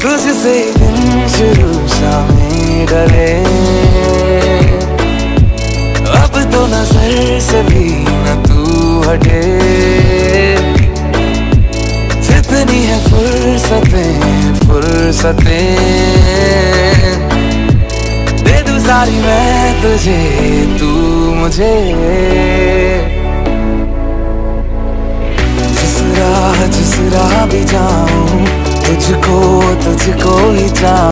तुझसे दिन शुरू शामें डले, अब तो नजर से भी न तू हटे। जितनी है फुर्सतें फुर्सतें, दे दूं सारी मैं तुझे, तू मुझे। जिस राह भी जाऊं, तुझको तुझको ही चाहूं।